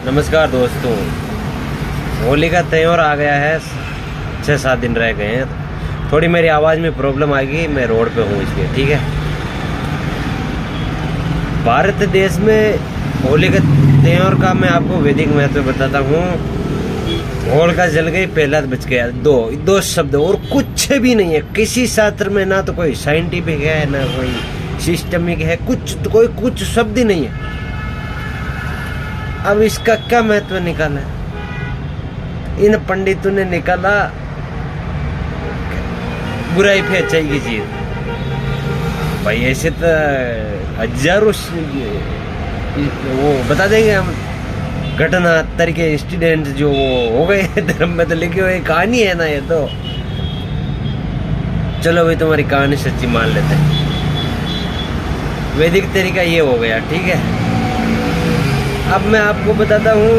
नमस्कार दोस्तों, होली का त्योहार आ गया है। 6-7 दिन रह गए हैं। थोड़ी मेरी आवाज़ में प्रॉब्लम आएगी, मैं रोड पे हूँ इसलिए, ठीक है। भारत देश में होली का त्योहार का मैं आपको वैदिक महत्व बताता हूँ। होलिका जल गई, पहला बच गया, दो शब्द और कुछ भी नहीं है। किसी शास्त्र में ना तो कोई साइंटिफिक है ना कोई सिस्टमिक है, कुछ शब्द ही नहीं है। अब इसका क्या महत्व निकाला? इन पंडितों ने निकाला बुराई पे अच्छाई की चीज। भाई ऐसे तो हजारों वो बता देंगे हम घटना तरीके इंसिडेंट जो वो हो गए धर्म में तो लिखी हुई कहानी है ना ये तो। चलो भाई तुम्हारी कहानी सच्ची मान लेते हैं। वैदिक तरीका ये हो गया, ठीक है। अब मैं आपको बताता हूँ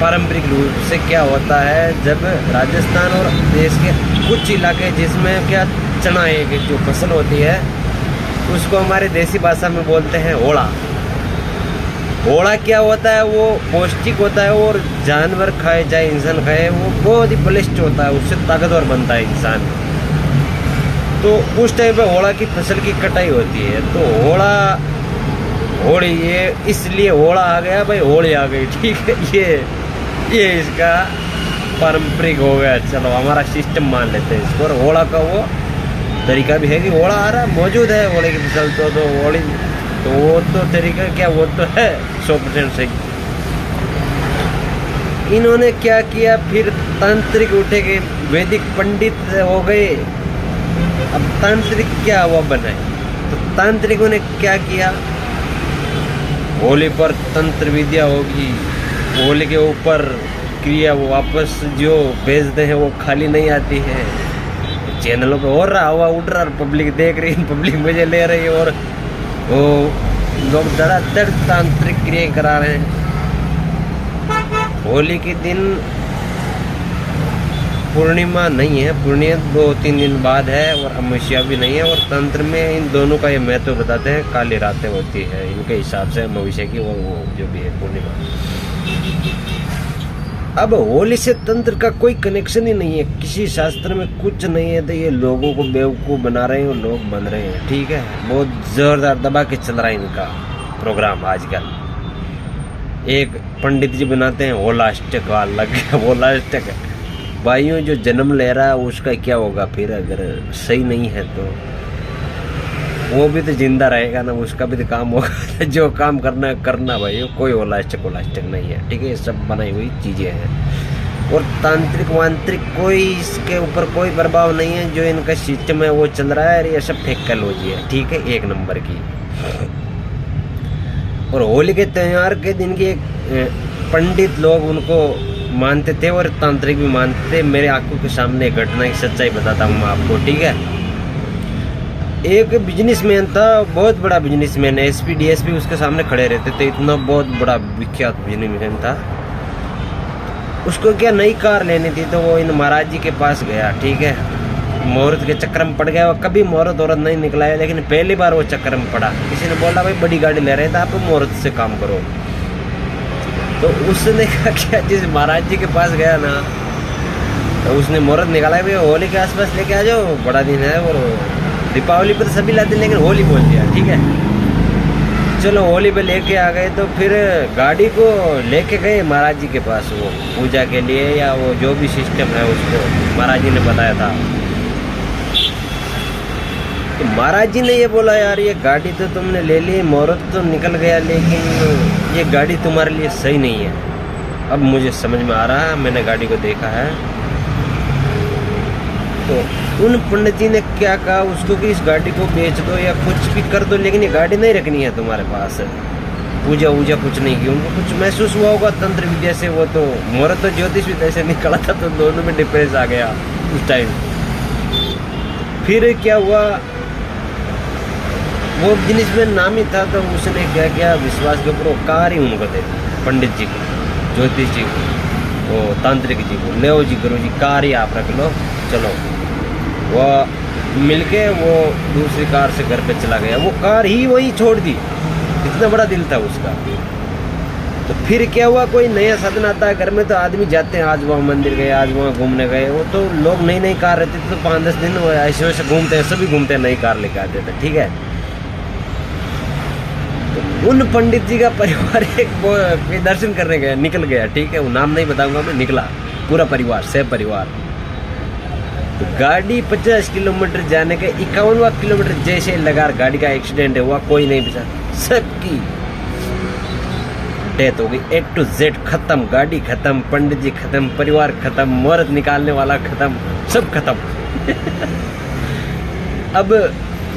पारंपरिक रूप से क्या होता है। जब राजस्थान और देश के कुछ इलाके जिसमें क्या चना की जो फसल होती है उसको हमारे देसी भाषा में बोलते हैं ओड़ा। ओड़ा क्या होता है? वो पौष्टिक होता है और जानवर खाए चाहे इंसान खाए वो बहुत ही बलिष्ठ होता है, उससे ताकतवर बनता है इंसान। तो उस टाइम पे ओड़ा की फसल की कटाई होती है। तो ओड़ा होली ये इसलिए ओड़ा आ गया भाई, होली आ गई, ठीक है। ये इसका पारंपरिक हो गया। चलो हमारा सिस्टम मान लेते हैं इसको। और ओड़ा का वो तरीका भी है कि ओड़ा आ रहा मौजूद है होली की फसल तो होली तो वो तो तरीका क्या वो तो है 100% सही। इन्होंने क्या किया फिर? तांत्रिक उठे गए, वैदिक पंडित हो गए। अब तांत्रिक क्या हुआ बनाए? तो तांत्रिकों ने क्या किया? होली पर तंत्र विद्या होगी, होली के ऊपर क्रिया वो वापस जो भेजते हैं वो खाली नहीं आती है। चैनलों पे हो रहा हवा उड़ रहा, पब्लिक देख रही है, पब्लिक मजे ले रही है और वो लोग धड़ाधड़ तांत्रिक क्रिया करा रहे हैं। होली के दिन पूर्णिमा नहीं है, पूर्णिमा 2-3 दिन बाद है और अमावस्या भी नहीं है। और तंत्र में इन दोनों का ये महत्व बताते हैं। काली रातें होती है इनके हिसाब से अमावस्या की और वो जो भी है पूर्णिमा। अब होली से तंत्र का कोई कनेक्शन ही नहीं है, किसी शास्त्र में कुछ नहीं है। तो ये लोगों को बेवकूफ़ बना रहे हैं और लोग बन रहे हैं, ठीक है। बहुत जोरदार दबा के चल रहा है इनका प्रोग्राम आजकल। एक पंडित जी बनाते हैं होलाष्टक अलग होलाष्टक। भाइयों जो जन्म ले रहा है उसका क्या होगा फिर? अगर सही नहीं है तो वो भी तो जिंदा रहेगा ना, उसका भी तो काम होगा। जो काम करना भाई, कोई होलाष्टक नहीं है, ठीक है। ये सब बनाई हुई चीजें हैं और तांत्रिक वांत्रिक कोई इसके ऊपर कोई प्रभाव नहीं है। जो इनका सिस्टम है वो चल रहा है और ये सब टेक्नोलॉजी है, ठीक है, 1 नंबर की। और होली के त्योहार के दिन के पंडित लोग उनको मानते थे और तांत्रिक भी मानते थे। मेरे आंखों के सामने घटना की सच्चाई बताता हूँ मैं आपको, ठीक है। एक बिजनेसमैन था, बहुत बड़ा बिजनेसमैन, एसपी डीएसपी उसके सामने खड़े रहते थे। इतना बहुत बड़ा विख्यात बिजनेसमैन था। उसको क्या नई कार लेनी थी तो वो इन महाराज जी के पास गया, ठीक है। मुहूर्त के चक्कर में पड़ गया। वो कभी मुहूर्त औरत नहीं निकला है, लेकिन पहली बार वो चक्कर में पड़ा। किसी ने बोला भाई बड़ी गाड़ी ले रहे थे आप, मुहूर्त से काम करो। तो उसने कहा क्या, जिस महाराज जी के पास गया ना तो उसने मुहूर्त निकाला भाई होली के आसपास लेके आ जाओ, बड़ा दिन है। और दीपावली पर सभी लाते हैं लेकिन होली बोल दिया, ठीक है। चलो होली पे लेके आ गए। तो फिर गाड़ी को लेके गए महाराज जी के पास, वो पूजा के लिए या वो जो भी सिस्टम है उसको महाराज जी ने बताया था। तो महाराज जी ने ये बोला यार ये गाड़ी तो तुमने ले ली, मुहूर्त तो निकल गया, लेकिन ये गाड़ी तुम्हारे लिए सही नहीं है। अब मुझे समझ में आ रहा है, मैंने गाड़ी को देखा है। तो उन पंडित जी ने क्या कहा उसको कि इस गाड़ी को बेच दो या कुछ भी कर दो, लेकिन ये गाड़ी नहीं रखनी है तुम्हारे पास। पूजा वूजा कुछ नहीं की। उनको कुछ महसूस हुआ होगा तंत्र विद्या से। वो तो मुहूर्त तो ज्योतिष विद्या से निकला था, तो दोनों में डिफरेंस आ गया उस टाइम। फिर क्या हुआ, वो बिजनेसमैन नामी था तो उसने क्या किया, विश्वास के ऊपर वो कार ही उनको दे दी, पंडित जी को, ज्योतिष जी को, वो तांत्रिक जी को। ले जी गुरु जी कार ही आप रख लो, चलो। वो मिलके वो दूसरी कार से घर पे चला गया। वो कार ही वही छोड़ दी, इतना बड़ा दिल था उसका। तो फिर क्या हुआ, कोई नया साधन आता है घर में तो आदमी जाते हैं, आज वहाँ मंदिर गए, आज वहाँ घूमने गए। वो तो लोग नई नई कार रहती थी तो 5-10 दिन ऐसे वैसे घूमते हैं, सभी घूमते हैं, नई कार लेके आते थे, ठीक है। तो उन पंडित जी का परिवार एक दर्शन करने गया, निकल गया, ठीक है, वो नाम नहीं बताऊंगा मैं, निकला पूरा परिवार, सह परिवार। तो गाड़ी 50 किलोमीटर जाने के 51वां किलोमीटर जैसे लगा गाड़ी का एक्सीडेंट हुआ, कोई नहीं बचा, सबकी डेथ हो गई। A to Z खत्म, गाड़ी खत्म, पंडित जी खत्म, परिवार खत्म, मुहूर्त निकालने वाला खत्म, सब खत्म। अब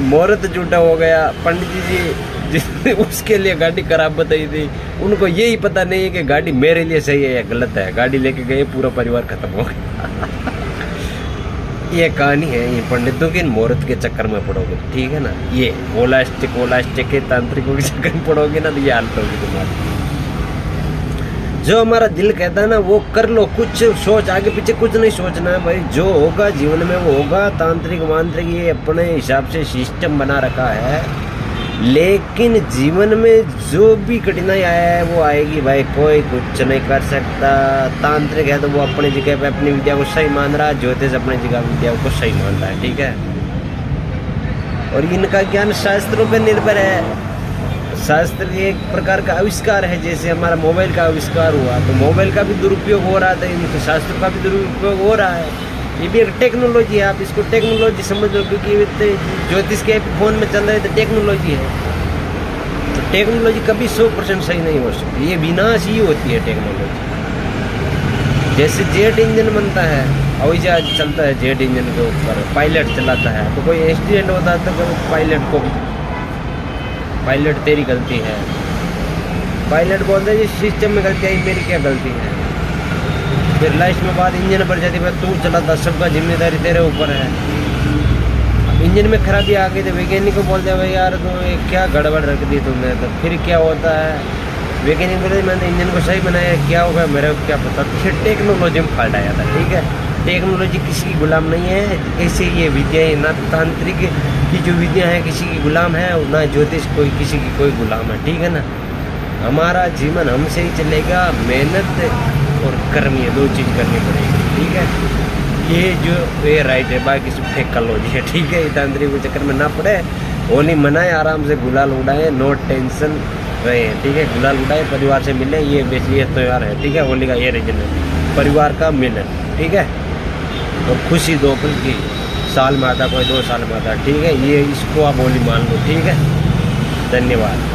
मुहूर्त झूठा हो गया। पंडित जी जिसने उसके लिए गाड़ी खराब बताई थी, उनको यही पता नहीं है कि गाड़ी मेरे लिए सही है या गलत है। गाड़ी लेके गए, पूरा परिवार खत्म हो गया। ये कहानी है, ये पंडितों के मुहूर्त के चक्कर में पड़ोगे, ठीक है ना। ये ओलास्टिक के तांत्रिकों के चक्कर में पड़ोगे ना, तो ये हालत होगी तुम्हारी। जो हमारा दिल कहता है ना वो कर लो, कुछ सोच आगे पीछे कुछ नहीं सोचना है भाई, जो होगा जीवन में वो होगा। तांत्रिक मांत्रिक ये अपने हिसाब से सिस्टम बना रखा है, लेकिन जीवन में जो भी कठिनाई आया है वो आएगी भाई, कोई कुछ नहीं कर सकता। तांत्रिक है तो वो अपनी जगह पे अपनी विद्या को सही मान रहा है, ज्योतिष अपनी जगह विद्या को सही मान रहा है, ठीक है। और इनका ज्ञान शास्त्रों पर निर्भर है। शास्त्र एक प्रकार का आविष्कार है, जैसे हमारा मोबाइल का आविष्कार हुआ तो मोबाइल का भी दुरुपयोग हो रहा था, इनके शास्त्रों का भी दुरुपयोग हो रहा है। ये भी एक टेक्नोलॉजी है, आप इसको टेक्नोलॉजी समझ लो, क्योंकि ज्योतिष के फोन में चल रहे तो टेक्नोलॉजी है। तो टेक्नोलॉजी कभी 100% सही नहीं हो सकती, ये विनाश ही होती है टेक्नोलॉजी। जैसे जेट इंजन बनता है, हवाई जहाज चलता है जेट इंजन के ऊपर, पायलट चलाता है, तो कोई एक्सीडेंट होता है तो पायलट को, पायलट तेरी गलती है, पायलट बोलते हैं सिस्टम में गलती आई, मेरी क्या गलती है। फिर लास्ट में बात इंजन पर जाती है, तू चलाता, सबका जिम्मेदारी तेरे ऊपर है। इंजन में खराबी आ गई तो वैज्ञानिक को बोलते हैं भाई यार तो क्या गड़बड़ रख दी तुमने, तो फिर क्या होता है, वैज्ञानिक बोलते मैंने इंजन को सही बनाया, क्या होगा मेरे को क्या पता। फिर टेक्नोलॉजी में फॉल्ट आया था, ठीक है। टेक्नोलॉजी किसी की गुलाम नहीं है, ऐसे ये विद्या है ना, तांत्रिक की जो विद्या है किसी की गुलाम है ना, ज्योतिष कोई किसी की कोई गुलाम है, ठीक है ना। हमारा जीवन हमसे ही चलेगा, मेहनत और कर्म, ये दो चीज़ करनी पड़ेगी, ठीक है। ये जो ये राइट है, बाकी सब टेक्नोलॉजी है, ठीक है। तांत्रिक के चक्कर में ना पड़े, होली मनाए, आराम से गुलाल उड़ाए, नो टेंशन रहे, ठीक है। गुलाल उड़ाए, परिवार से मिले, ये त्यौहार है, ठीक है। होली का ये रीजन है, परिवार का मिलन, ठीक है। और खुशी दो पल की, साल में आता कोई 2 साल में आता, ठीक है। ये इसको आप होली मान लो, ठीक है। धन्यवाद।